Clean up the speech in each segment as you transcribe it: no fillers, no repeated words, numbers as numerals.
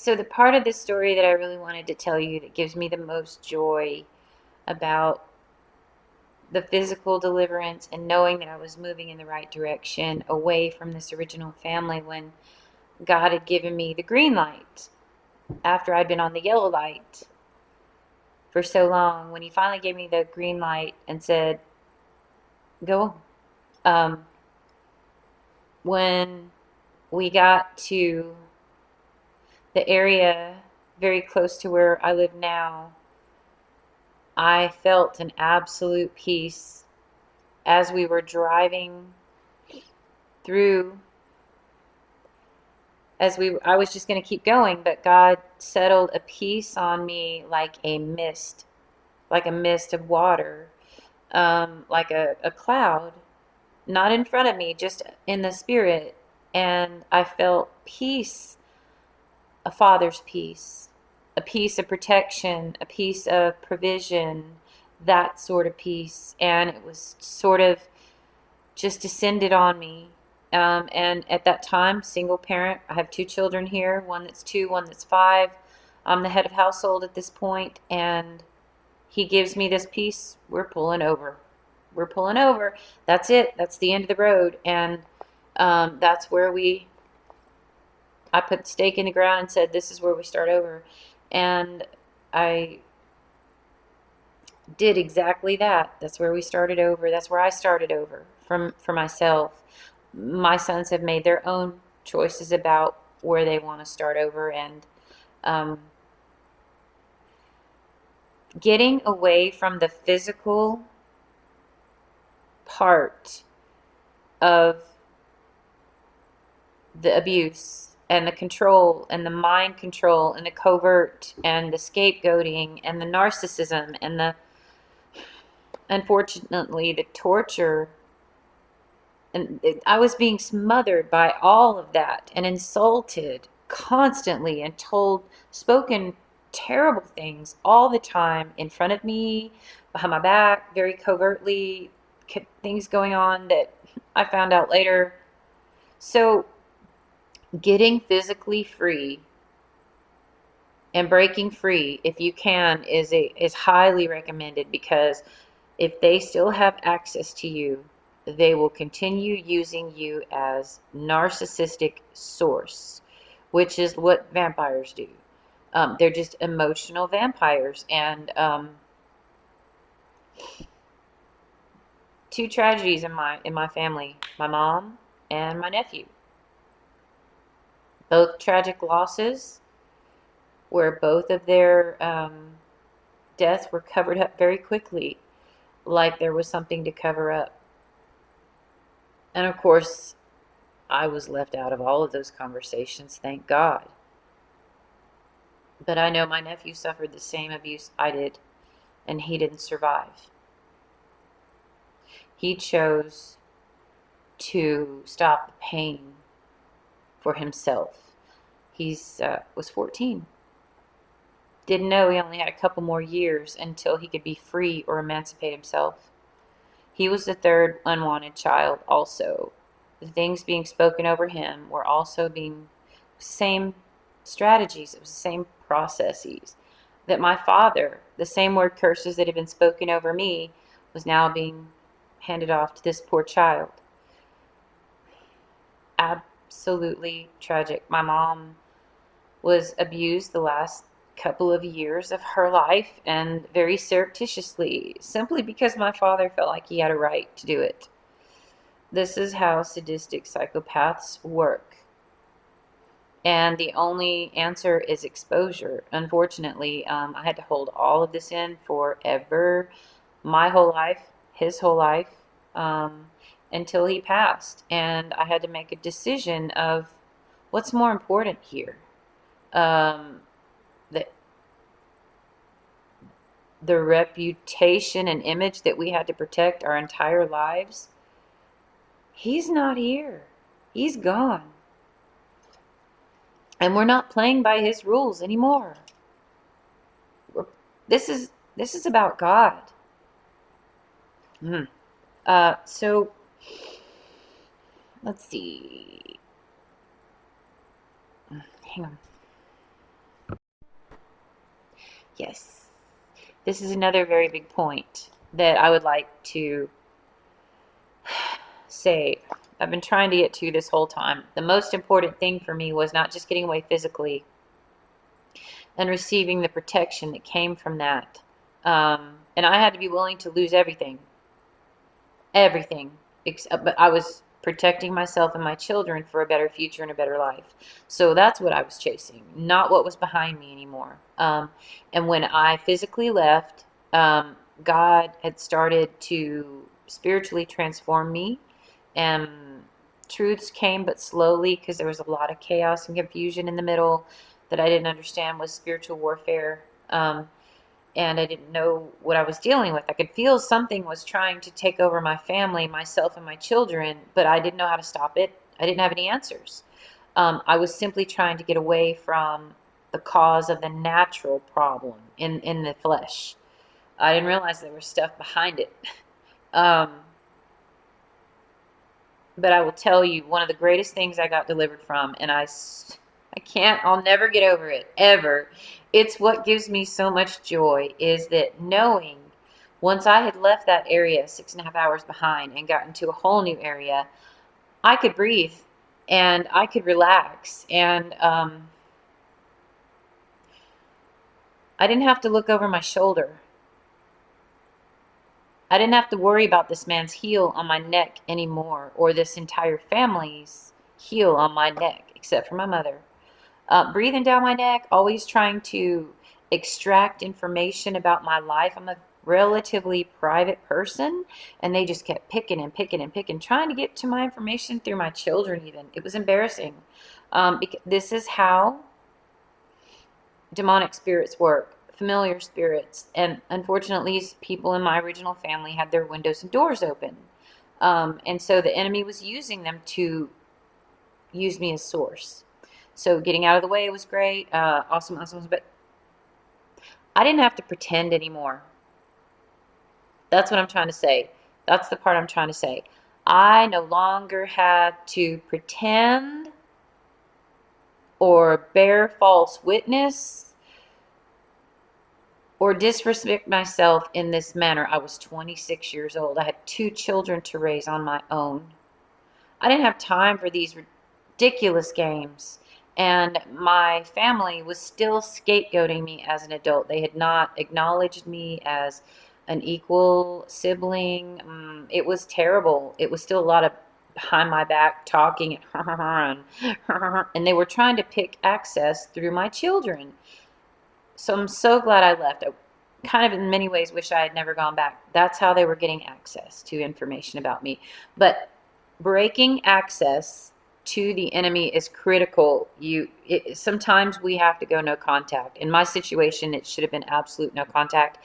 So the part of this story that I really wanted to tell you that gives me the most joy about the physical deliverance and knowing that I was moving in the right direction away from this original family when God had given me the green light after I'd been on the yellow light for so long. When he finally gave me the green light and said, go, um, when we got to the area very close to where I live now, I felt an absolute peace as we were driving through. I was just going to keep going, but God settled a peace on me like a mist of water, like a cloud, not in front of me, just in the spirit. And I felt peace, a father's peace, a peace of protection, a peace of provision, that sort of peace. And it was sort of just descended on me. And at that time, single parent, I have 2 children here, one that's 2, one that's 5. I'm the head of household at this point, and he gives me this peace. We're pulling over. We're pulling over. That's it. That's the end of the road. And that's where I put the stake in the ground and said, this is where we start over. And I did exactly that. That's where we started over. That's where I started over for myself. My sons have made their own choices about where they want to start over, and getting away from the physical part of the abuse and the control and the mind control and the covert and the scapegoating and the narcissism and the, unfortunately, the torture. And I was being smothered by all of that and insulted constantly and spoken terrible things all the time in front of me, behind my back, very covertly, things going on that I found out later. So getting physically free and breaking free, if you can, is highly recommended, because if they still have access to you, they will continue using you as narcissistic source, which is what vampires do. They're just emotional vampires. And 2 tragedies in my family: my mom and my nephew. Both tragic losses, where both of their deaths were covered up very quickly, like there was something to cover up. And of course, I was left out of all of those conversations, thank God. But I know my nephew suffered the same abuse I did, and he didn't survive. He chose to stop the pain for himself. He was 14. Didn't know he only had a couple more years until he could be free or emancipate himself. He was the 3rd unwanted child also. The things being spoken over him were also being same strategies. It was the same processes that my father, the same word curses that had been spoken over me, was now being handed off to this poor child. Absolutely tragic. My mom was abused the last couple of years of her life, and very surreptitiously, simply because my father felt like he had a right to do it. This is how sadistic psychopaths work. And the only answer is exposure. Unfortunately, I had to hold all of this in forever, my whole life, his whole life, until he passed. And I had to make a decision of what's more important here. The reputation and image that we had to protect our entire lives. He's not here. He's gone. And we're not playing by his rules anymore. This is about God. So let's see. Hang on. Yes. This is another very big point that I would like to say. I've been trying to get to this whole time. The most important thing for me was not just getting away physically and receiving the protection that came from that. And I had to be willing to lose everything, everything. But I was protecting myself and my children for a better future and a better life. So that's what I was chasing, not what was behind me anymore. And when I physically left, God had started to spiritually transform me, and truths came but slowly because there was a lot of chaos and confusion in the middle that I didn't understand was spiritual warfare. And I didn't know what I was dealing with. I could feel something was trying to take over my family, myself, and my children, but I didn't know how to stop it. I didn't have any answers. I was simply trying to get away from the cause of the natural problem in the flesh. I didn't realize there was stuff behind it. Um, but I will tell you, one of the greatest things I got delivered from, and I'll never get over it, ever. It's what gives me so much joy is that knowing once I had left that area 6.5 hours behind and gotten to a whole new area, I could breathe and I could relax. And I didn't have to look over my shoulder. I didn't have to worry about this man's heel on my neck anymore, or this entire family's heel on my neck, except for my mother. Breathing down my neck, always trying to extract information about my life. I'm a relatively private person, and they just kept picking and picking and picking, trying to get to my information through my children even. It was embarrassing. Because this is how demonic spirits work, familiar spirits. And unfortunately, people in my original family had their windows and doors open. And so the enemy was using them to use me as source. So getting out of the way was great, awesome, but I didn't have to pretend anymore. That's what I'm trying to say. That's the part I'm trying to say. I no longer had to pretend or bear false witness or disrespect myself in this manner. I was 26 years old. I had 2 children to raise on my own. I didn't have time for these ridiculous games. And my family was still scapegoating me as an adult. They had not acknowledged me as an equal sibling. It was terrible. It was still a lot of behind my back talking and they were trying to pick access through my children. So I'm so glad I left. I kind of in many ways wish I had never gone back. That's how they were getting access to information about me. But breaking access to the enemy is critical. Sometimes we have to go no contact. In my situation, it should have been absolute no contact.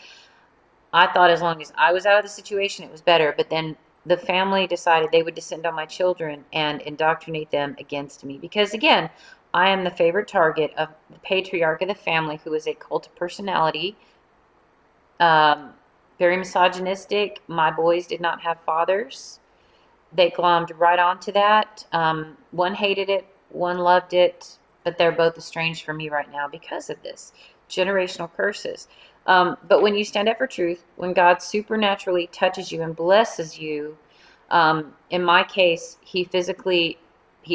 I thought as long as I was out of the situation, it was better. But then the family decided they would descend on my children and indoctrinate them against me. Because again, I am the favorite target of the patriarch of the family, who is a cult of personality, very misogynistic. My boys did not have fathers. They glommed right onto that. One hated it, one loved it, but they're both estranged from me right now because of this. Generational curses. But when you stand up for truth, when God supernaturally touches you and blesses you, in my case, he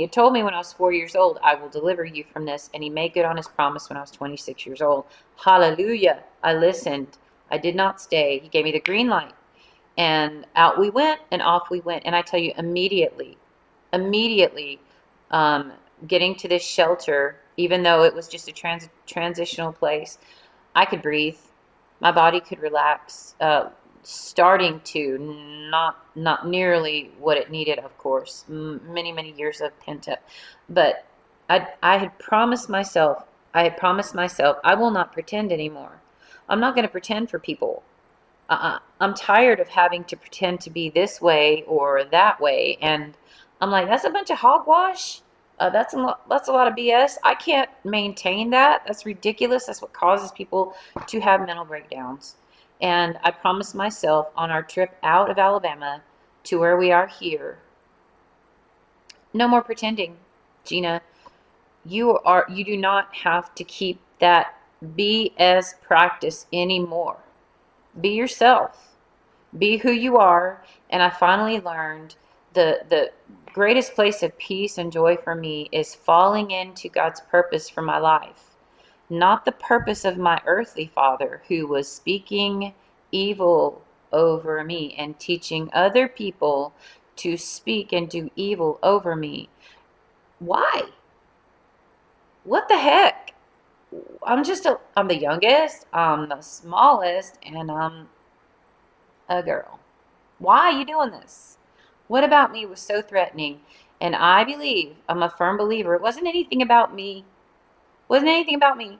had told me when I was 4 years old, I will deliver you from this. And he made good on his promise when I was 26 years old. Hallelujah. I listened. I did not stay. He gave me the green light. And out we went and off we went. And I tell you, immediately, getting to this shelter, even though it was just a transitional place, I could breathe. My body could relax, starting to, not nearly what it needed, of course. Many years of pent up. But I had promised myself, I will not pretend anymore. I'm not going to pretend for people. I'm tired of having to pretend to be this way or that way. And I'm like, that's a bunch of hogwash. That's a lot of BS. I can't maintain that. That's ridiculous. That's what causes people to have mental breakdowns. And I promised myself on our trip out of Alabama to where we are here, no more pretending, Gina. You do not have to keep that BS practice anymore. Be yourself. Be who you are. And I finally learned the greatest place of peace and joy for me is falling into God's purpose for my life. Not the purpose of my earthly father who was speaking evil over me and teaching other people to speak and do evil over me. Why? What the heck? I'm the youngest, I'm the smallest, and I'm a girl. Why are you doing this? What about me was so threatening? And I'm a firm believer, it wasn't anything about me. Wasn't anything about me.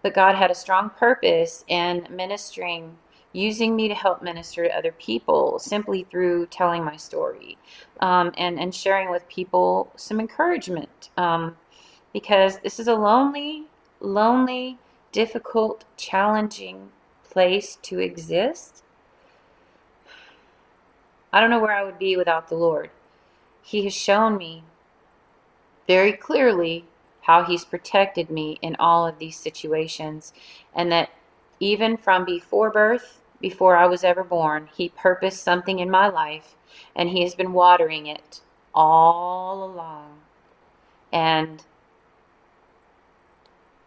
But God had a strong purpose in ministering, using me to help minister to other people simply through telling my story, and sharing with people some encouragement. Because this is a lonely, difficult, challenging place to exist. I don't know where I would be without the Lord. He has shown me very clearly how He's protected me in all of these situations, and that even from before birth, before I was ever born, He purposed something in my life, and He has been watering it all along. And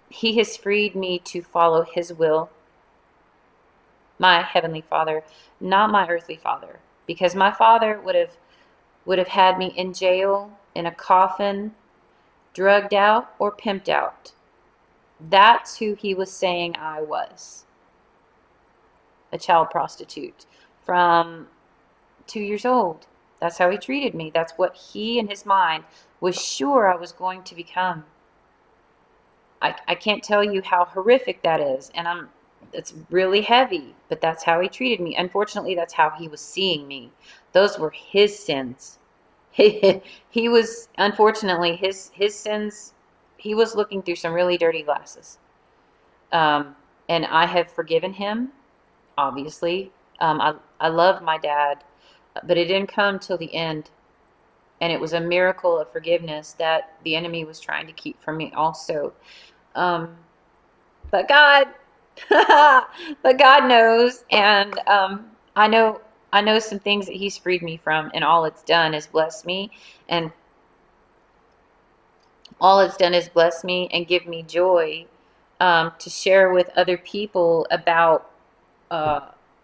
He has freed me to follow His will, my Heavenly Father, not my earthly father, because my father would have had me in jail, in a coffin, drugged out, or pimped out. That's who he was saying I was. A child prostitute from 2 years old. That's how he treated me. That's what he in his mind was sure I was going to become. I can't tell you how horrific that is, and it's really heavy, but that's how he treated me. Unfortunately, that's how he was seeing me. Those were his sins. He was, unfortunately, his sins, he was looking through some really dirty glasses. And I have forgiven him, obviously. I love my dad, but it didn't come till the end. And it was a miracle of forgiveness that the enemy was trying to keep from me also. But God, but God knows, and I know some things that He's freed me from, and all it's done is bless me, and give me joy to share with other people about.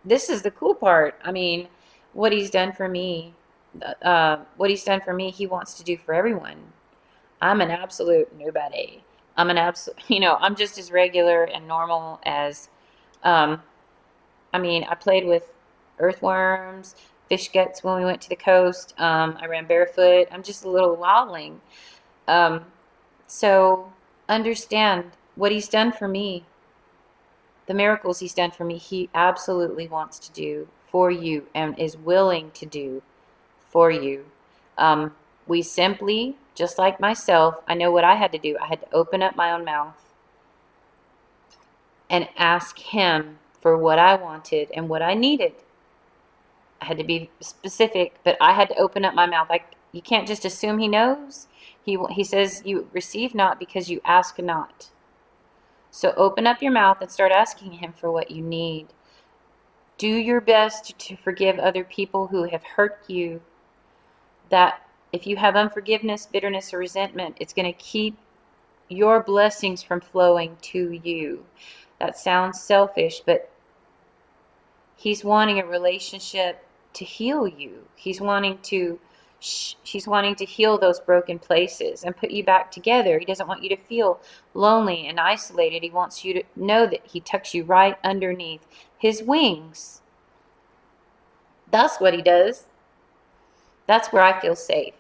This is the cool part. I mean, what He's done for me, He wants to do for everyone. I'm an absolute nobody. I'm just as regular and normal as, I played with earthworms, fish guts when we went to the coast. I ran barefoot. I'm just a little wildling. So understand what He's done for me, the miracles He's done for me, He absolutely wants to do for you and is willing to do for you. We simply, just like myself, I know what I had to do. I had to open up my own mouth and ask Him for what I wanted and what I needed. I had to be specific, but I had to open up my mouth. You can't just assume He knows. He says you receive not because you ask not. So open up your mouth and start asking Him for what you need. Do your best to forgive other people who have hurt you. That if you have unforgiveness, bitterness, or resentment, it's going to keep your blessings from flowing to you. That sounds selfish, but He's wanting a relationship to heal you. He's wanting to heal those broken places and put you back together. He doesn't want you to feel lonely and isolated. He wants you to know that He tucks you right underneath His wings. That's what He does. That's where I feel safe.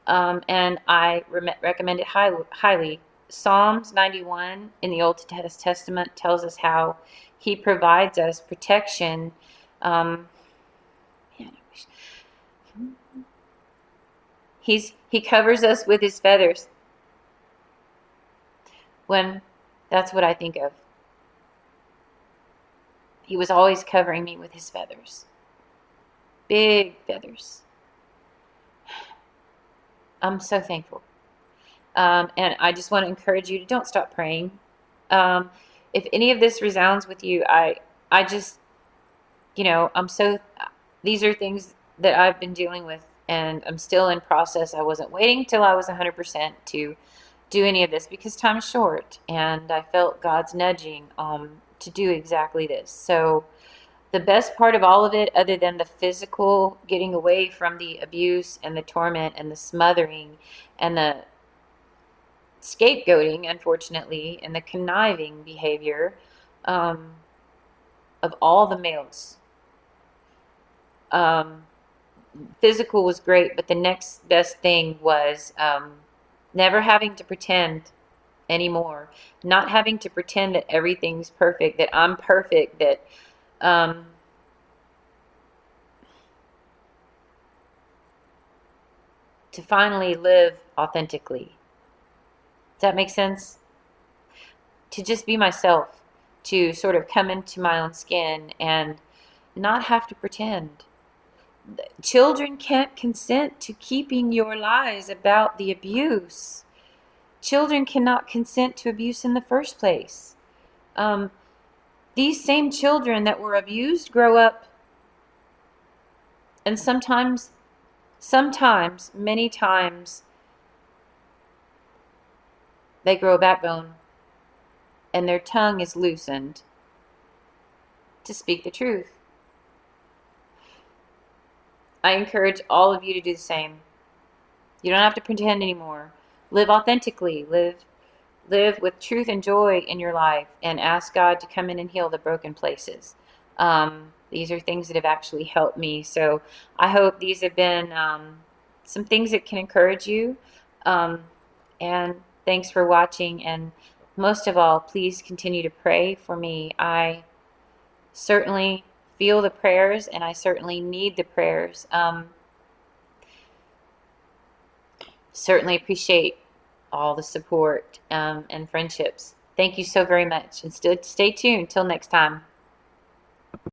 And I recommend it highly. Psalms 91 in the Old Testament tells us how He provides us protection. He covers us with His feathers. That's what I think of. He was always covering me with His feathers. Big feathers. I'm so thankful. And I just want to encourage you to don't stop praying. if any of this resounds with you, I just, I'm so, these are things that I've been dealing with, and I'm still in process. I wasn't waiting till I was 100% to do any of this because time's short, and I felt God's nudging to do exactly this. So the best part of all of it, other than the physical getting away from the abuse and the torment and the smothering and the scapegoating, unfortunately, and the conniving behavior um, of all the males. Um, Physical was great, but the next best thing was never having to pretend anymore, not having to pretend that everything's perfect, that I'm perfect, that um, to finally live authentically. Does that make sense? To just be myself, to sort of come into my own skin and not have to pretend. Children can't consent to keeping your lies about the abuse. Children cannot consent to abuse in the first place. Um, these same children that were abused grow up, and sometimes, many times, they grow a backbone and their tongue is loosened to speak the truth. I encourage all of you to do the same. You don't have to pretend anymore. Live authentically. Live with truth and joy in your life, and ask God to come in and heal the broken places. These are things that have actually helped me. So I hope these have been some things that can encourage you. And thanks for watching. And most of all, please continue to pray for me. I certainly feel the prayers, and I certainly need the prayers. Certainly appreciate all the support and friendships. Thank you so very much, and stay tuned till next time.